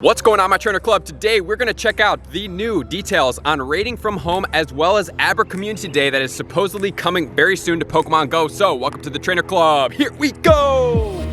What's going on, my trainer club? Today we're going to check out the new details on raiding from home as well as Abra Community Day that is supposedly coming very soon to Pokemon Go. So welcome to the trainer club. Here we go.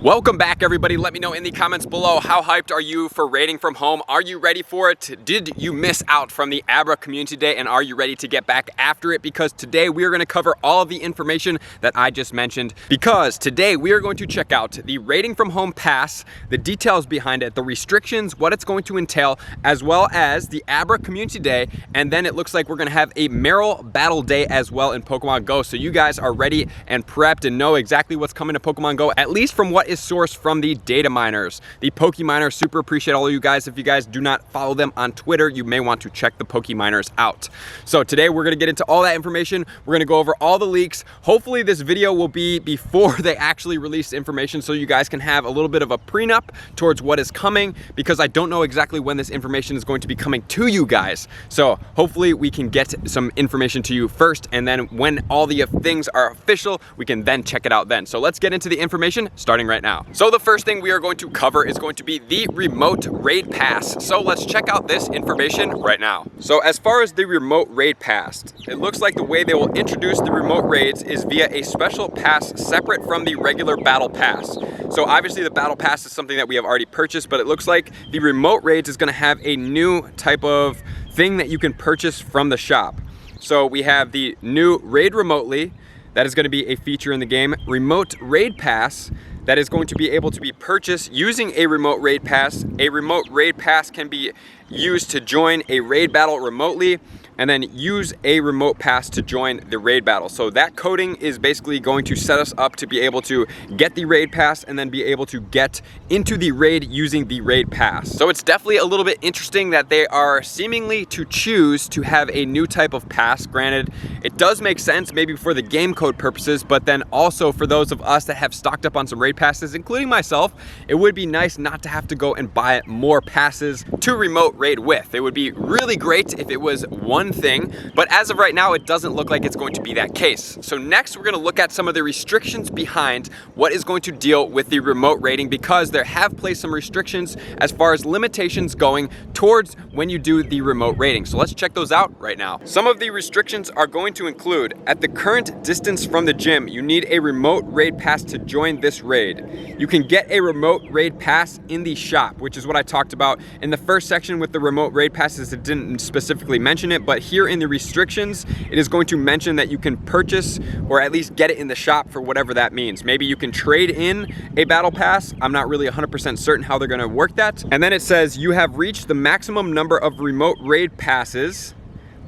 Welcome back, everybody. Let me know in the comments below, how hyped are you for raiding from home? Are you ready for it? Did you miss out from the Abra Community Day, and are you ready to get back after it? Because today we are going to cover all of the information that I just mentioned, because today we are going to check out the raiding from home pass, the details behind it, the restrictions, what it's going to entail, as well as the Abra Community Day, and then it looks like we're going to have a Marill Battle Day as well in Pokemon Go. So you guys are ready and prepped and know exactly what's coming to Pokemon Go, at least from what is sourced from the data miners. The Pokeminers, super appreciate all of you guys. If you guys do not follow them on Twitter, you may want to check the Pokeminers out. So today we're going to get into all that information. We're going to go over all the leaks. Hopefully this video will be before they actually release information, so you guys can have a little bit of a prenup towards what is coming, because I don't know exactly when this information is going to be coming to you guys. So hopefully we can get some information to you first, and then when all the things are official, we can then check it out then. So let's get into the information starting right now. So the first thing we are going to cover is going to be the remote raid pass. So let's check out this information right now. So as far as the remote raid pass, it looks like the way they will introduce the remote raids is via a special pass separate from the regular battle pass. So obviously the battle pass is something that we have already purchased, but it looks like the remote raids is going to have a new type of thing that you can purchase from the shop. So we have the new raid remotely, that is going to be a feature in the game. Remote raid pass, that is going to be able to be purchased using a remote raid pass. A remote raid pass can be used to join a raid battle remotely, and then use a remote pass to join the raid battle. So that coding is basically going to set us up to be able to get the raid pass and then be able to get into the raid using the raid pass. So it's definitely a little bit interesting that they are seemingly to choose to have a new type of pass. Granted, it does make sense maybe for the game code purposes, but then also for those of us that have stocked up on some raid passes, including myself, it would be nice not to have to go and buy more passes to remote raid with. It would be really great if it was one thing, but as of right now, it doesn't look like it's going to be that case. So next, we're going to look at some of the restrictions behind what is going to deal with the remote raiding, because there have placed some restrictions as far as limitations going towards when you do the remote raiding. So let's check those out right now. Some of the restrictions are going to include, at the current distance from the gym, you need a remote raid pass to join this raid. You can get a remote raid pass in the shop, which is what I talked about in the first section with the remote raid passes. It didn't specifically mention it, but here in the restrictions, it is going to mention that you can purchase or at least get it in the shop for whatever that means. Maybe you can trade in a battle pass. I'm not really 100% certain how they're going to work that. And then it says you have reached the maximum number of remote raid passes.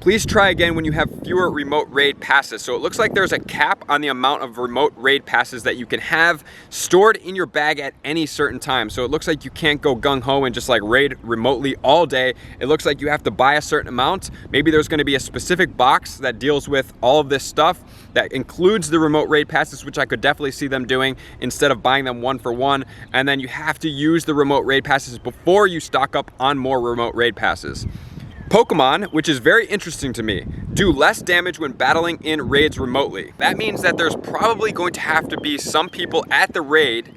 Please try again when you have fewer remote raid passes. So it looks like there's a cap on the amount of remote raid passes that you can have stored in your bag at any certain time. So it looks like you can't go gung-ho and just like raid remotely all day. It looks like you have to buy a certain amount. Maybe there's going to be a specific box that deals with all of this stuff that includes the remote raid passes, which I could definitely see them doing instead of buying them one for one. And then you have to use the remote raid passes before you stock up on more remote raid passes. Pokemon, which is very interesting to me, do less damage when battling in raids remotely. That means that there's probably going to have to be some people at the raid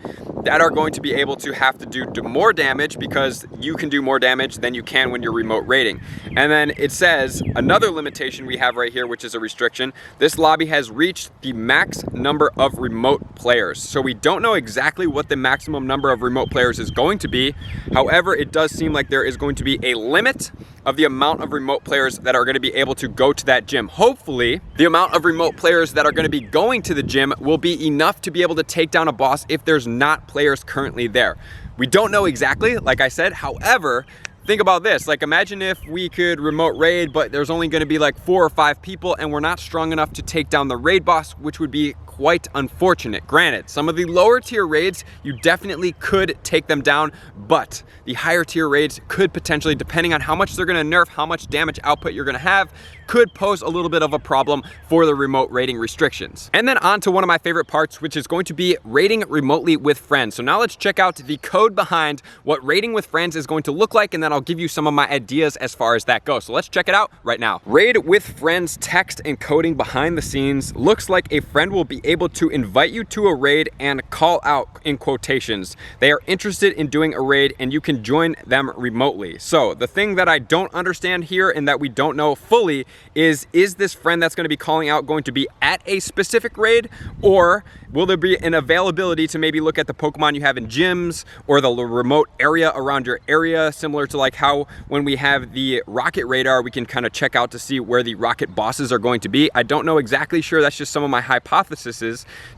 that are going to be able to have to do more damage, because you can do more damage than you can when you're remote raiding. And then it says another limitation we have right here, which is a restriction. This lobby has reached the max number of remote players. So we don't know exactly what the maximum number of remote players is going to be. However, it does seem like there is going to be a limit of the amount of remote players that are going to be able to go to that gym. Hopefully, the amount of remote players that are going to be going to the gym will be enough to be able to take down a boss if there's not players currently there. We don't know exactly, like I said. However, think about this. Like, imagine if we could remote raid, but there's only going to be like 4 or 5 people and we're not strong enough to take down the raid boss, which would be quite unfortunate. Granted, some of the lower tier raids, you definitely could take them down, but the higher tier raids could potentially, depending on how much they're going to nerf, how much damage output you're going to have, could pose a little bit of a problem for the remote raiding restrictions. And then on to one of my favorite parts, which is going to be raiding remotely with friends. So now let's check out the code behind what raiding with friends is going to look like, and then I'll give you some of my ideas as far as that goes. So let's check it out right now. Raid with friends text and coding behind the scenes looks like a friend will be able to invite you to a raid and call out, in quotations. They are interested in doing a raid and you can join them remotely. So the thing that I don't understand here and that we don't know fully is this friend that's going to be calling out going to be at a specific raid, or will there be an availability to maybe look at the Pokemon you have in gyms or the remote area around your area, similar to like how when we have the rocket radar, we can kind of check out to see where the rocket bosses are going to be. I don't know exactly sure. That's just some of my hypotheses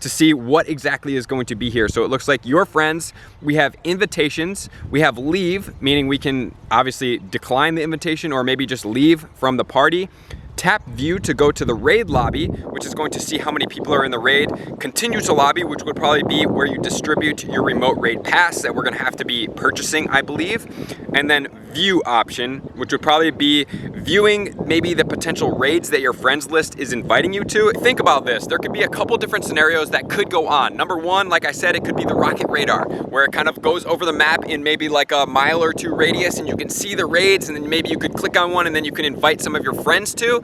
to see what exactly is going to be here. So it looks like your friends, we have invitations, we have leave, meaning we can obviously decline the invitation or maybe just leave from the party. Tap view to go to the raid lobby, which is going to see how many people are in the raid. Continue to lobby, which would probably be where you distribute your remote raid pass that we're gonna have to be purchasing, I believe. And then view option, which would probably be viewing maybe the potential raids that your friends list is inviting you to. Think about this, there could be a couple different scenarios that could go on. Number one, like I said, it could be the rocket radar, where it kind of goes over the map in maybe like a mile or two radius and you can see the raids, and then maybe you could click on one and then you can invite some of your friends to.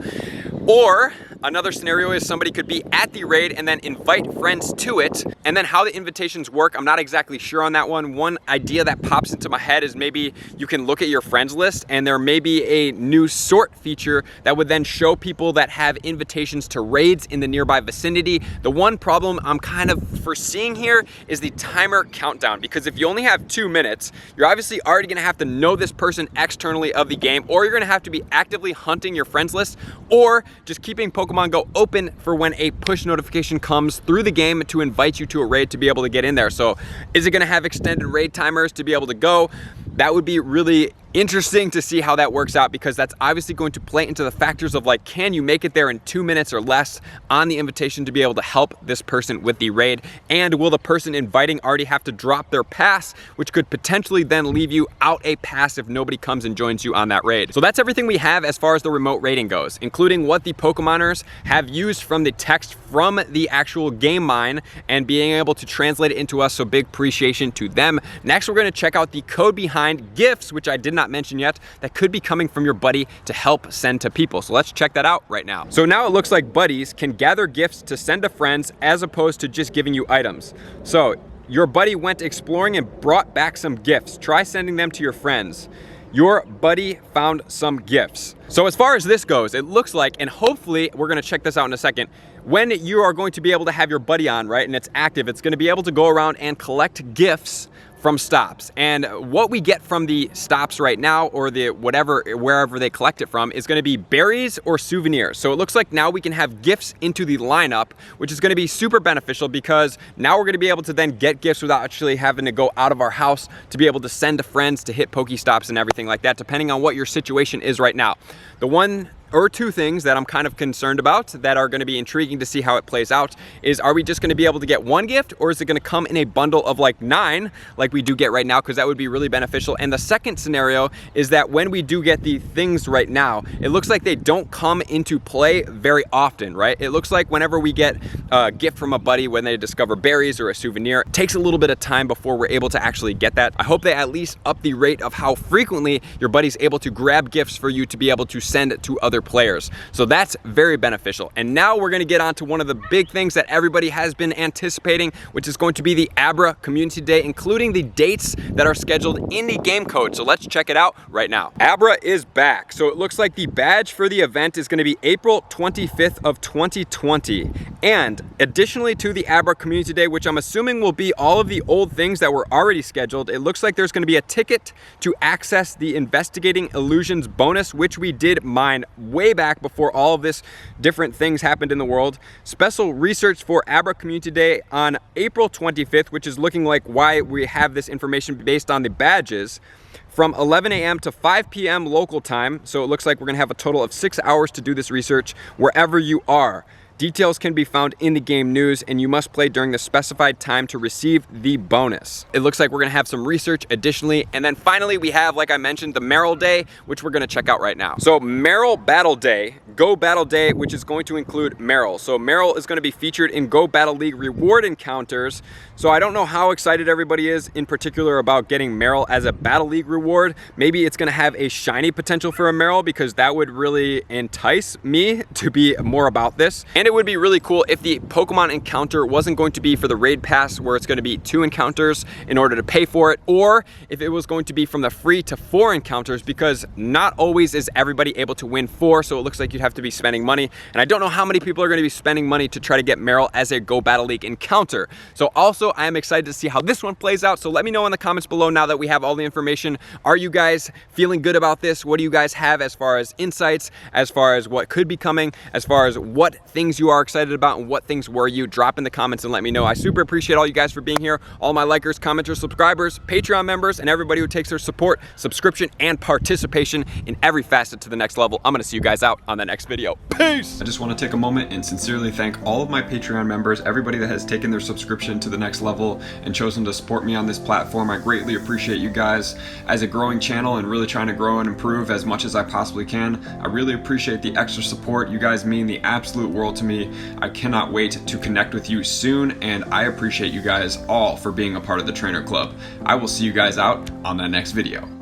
Or another scenario is somebody could be at the raid and then invite friends to it. And then how the invitations work, I'm not exactly sure on that one. One idea that pops into my head is maybe you can look at your friends list and there may be a new sort feature that would then show people that have invitations to raids in the nearby vicinity. The one problem I'm kind of foreseeing here is the timer countdown, because if you only have 2 minutes, you're obviously already gonna have to know this person externally of the game, or you're gonna have to be actively hunting your friends list, or just keeping Pokemon Go open for when a push notification comes through the game to invite you to a raid to be able to get in there. So is it gonna have extended raid timers to be able to go? That would be really interesting to see how that works out, because that's obviously going to play into the factors of like, can you make it there in 2 minutes or less on the invitation to be able to help this person with the raid? And will the person inviting already have to drop their pass, which could potentially then leave you out a pass if nobody comes and joins you on that raid? So that's everything we have as far as the remote raiding goes, including what the Pokemoners have used from the text from the actual game mine and being able to translate it into us. So big appreciation to them. Next, we're going to check out the code behind gifts, which I did not mention yet, that could be coming from your buddy to help send to people. So let's check that out right now. So now it looks like buddies can gather gifts to send to friends as opposed to just giving you items. So your buddy went exploring and brought back some gifts. Try sending them to your friends. Your buddy found some gifts. So as far as this goes, it looks like, and hopefully we're gonna check this out in a second, when you are going to be able to have your buddy on, right, and it's active, it's gonna be able to go around and collect gifts from stops. And what we get from the stops right now, or the wherever they collect it from, is gonna be berries or souvenirs. So it looks like now we can have gifts into the lineup, which is gonna be super beneficial, because now we're gonna be able to then get gifts without actually having to go out of our house to be able to send to friends to hit Pokestops and everything like that, depending on what your situation is right now. The one or two things that I'm kind of concerned about that are going to be intriguing to see how it plays out is, are we just going to be able to get one gift, or is it going to come in a bundle of like 9 like we do get right now, because that would be really beneficial. And the second scenario is that when we do get the things right now, it looks like they don't come into play very often, right? It looks like whenever we get a gift from a buddy, when they discover berries or a souvenir, it takes a little bit of time before we're able to actually get that. I hope they at least up the rate of how frequently your buddy's able to grab gifts for you to be able to send to other players. So that's very beneficial. And now we're going to get on to one of the big things that everybody has been anticipating, which is going to be the Abra Community Day, including the dates that are scheduled in the game code. So let's check it out right now. Abra is back. So it looks like the badge for the event is going to be April 25th of 2020. And additionally to the Abra Community Day, which I'm assuming will be all of the old things that were already scheduled, it looks like there's going to be a ticket to access the Investigating Illusions bonus, which we did mine way back before all of this different things happened in the world. Special research for Abra Community Day on April 25th, which is looking like why we have this information based on the badges, from 11 a.m. to 5 p.m. local time. So it looks like we're gonna have a total of 6 hours to do this research wherever you are. Details can be found in the game news, and you must play during the specified time to receive the bonus. It looks like we're gonna have some research additionally. And then finally, we have, like I mentioned, the Marill Day, which we're gonna check out right now. So Marill Battle Day, Go Battle Day, which is going to include Marill. So Marill is gonna be featured in Go Battle League reward encounters. So I don't know how excited everybody is in particular about getting Marill as a Battle League reward. Maybe it's gonna have a shiny potential for a Marill, because that would really entice me to be more about this. And it would be really cool if the Pokemon encounter wasn't going to be for the raid pass, where it's going to be 2 encounters in order to pay for it, or if it was going to be from the free to 4 encounters, because not always is everybody able to win 4, so it looks like you'd have to be spending money, and I don't know how many people are going to be spending money to try to get Marill as a Go Battle League encounter. So also, I am excited to see how this one plays out, so let me know in the comments below now that we have all the information. Are you guys feeling good about this? What do you guys have as far as insights, as far as what could be coming, as far as what things you are excited about and what things were you? Drop in the comments and let me know. I super appreciate all you guys for being here, all my likers, commenters, subscribers, Patreon members, and everybody who takes their support, subscription, and participation in every facet to the next level. I'm gonna see you guys out on the next video. Peace! I just want to take a moment and sincerely thank all of my Patreon members, everybody that has taken their subscription to the next level and chosen to support me on this platform. I greatly appreciate you guys. As a growing channel and really trying to grow and improve as much as I possibly can, I really appreciate the extra support. You guys mean the absolute world to me. I cannot wait to connect with you soon, and I appreciate you guys all for being a part of the Trainer Club. I will see you guys out on the next video.